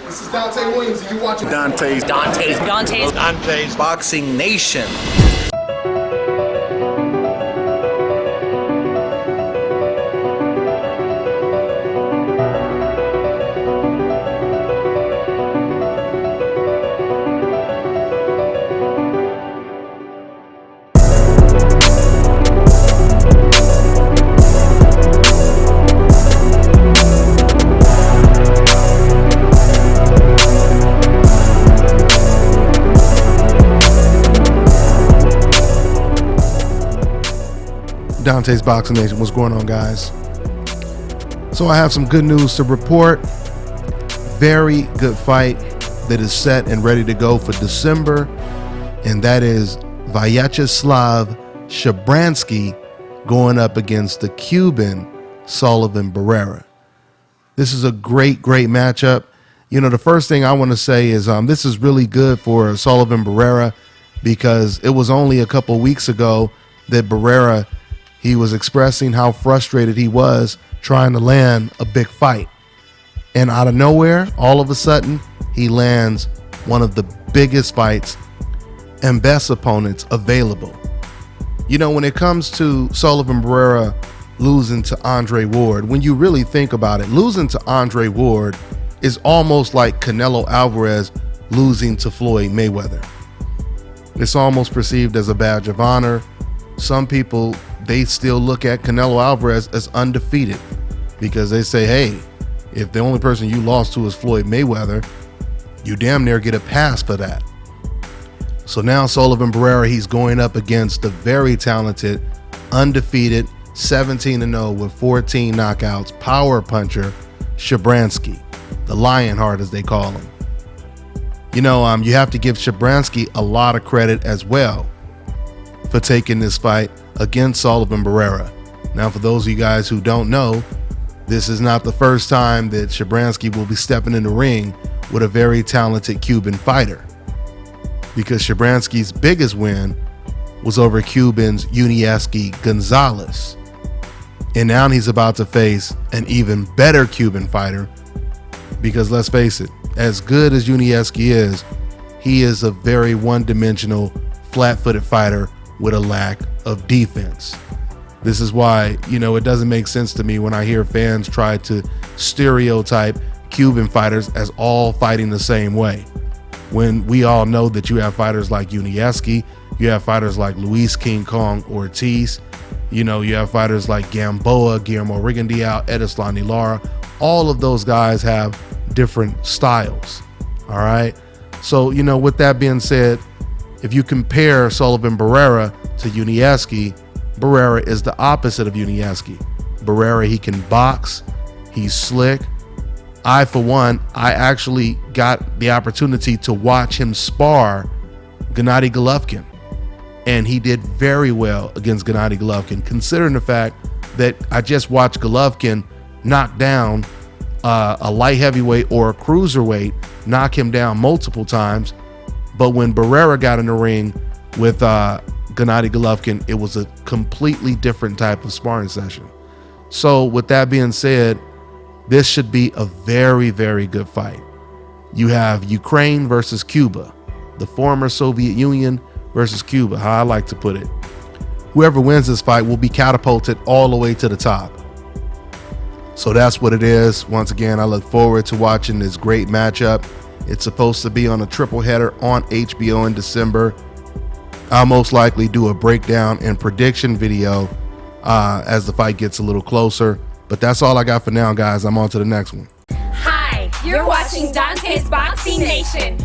This is Dante Williams, and you're watching Dante's Boxing Nation. Dante's Boxing Nation. What's going on, guys? So I have some good news to report. Very good fight that is set and ready to go for December, and that is Vyacheslav Shabranskyy going up against the Cuban Sullivan Barrera. This is a great matchup. You know, the first thing I want to say is this is really good for Sullivan Barrera, because it was only a couple weeks ago that Barrera, he was expressing how frustrated he was trying to land a big fight. And out of nowhere, all of a sudden, he lands one of the biggest fights and best opponents available. You know, when it comes to Sullivan Barrera losing to Andre Ward, when you really think about it, losing to Andre Ward is almost like Canelo Alvarez losing to Floyd Mayweather. It's almost perceived as a badge of honor. Some people, they still look at Canelo Alvarez as undefeated because they say, hey, if the only person you lost to is Floyd Mayweather, you damn near get a pass for that. So now Sullivan Barrera, he's going up against the very talented, undefeated, 17-0 with 14 knockouts, power puncher, Shabranskyy, the Lionheart as they call him. You know, you have to give Shabranskyy a lot of credit as well for taking this fight against Sullivan Barrera. Now, for those of you guys who don't know, this is not the first time that Shabranskyy will be stepping in the ring with a very talented Cuban fighter, because Shabransky's biggest win was over Cuban's Yuniesky Gonzalez. And now he's about to face an even better Cuban fighter, because let's face it, as good as Yuniesky is, he is a very one-dimensional, flat-footed fighter with a lack of defense. This is why, you know, it doesn't make sense to me when I hear fans try to stereotype Cuban fighters as all fighting the same way, when we all know that you have fighters like Yuniesky, you have fighters like Luis King Kong Ortiz, you know, you have fighters like Gamboa, Guillermo Rigondeaux, Edislan Lara. All of those guys have different styles. All right. So, you know, with that being said, if you compare Sullivan Barrera to Yuniesky, Barrera is the opposite of Yuniesky. Barrera, he can box, he's slick. For one, I actually got the opportunity to watch him spar Gennady Golovkin, and he did very well against Gennady Golovkin, considering the fact that I just watched Golovkin knock down a light heavyweight or a cruiserweight, knock him down multiple times. But when Barrera got in the ring with Gennady Golovkin, it was a completely different type of sparring session. So with that being said, this should be a very good fight. You have Ukraine versus Cuba, the former Soviet Union versus Cuba, how I like to put it. Whoever wins this fight will be catapulted all the way to the top. So that's what it is. Once again, I look forward to watching this great matchup. It's supposed to be on a triple header on HBO in December. I'll most likely do a breakdown and prediction video as the fight gets a little closer. But that's all I got for now, guys. I'm on to the next one. Hi, you're watching Dante's Boxing Nation.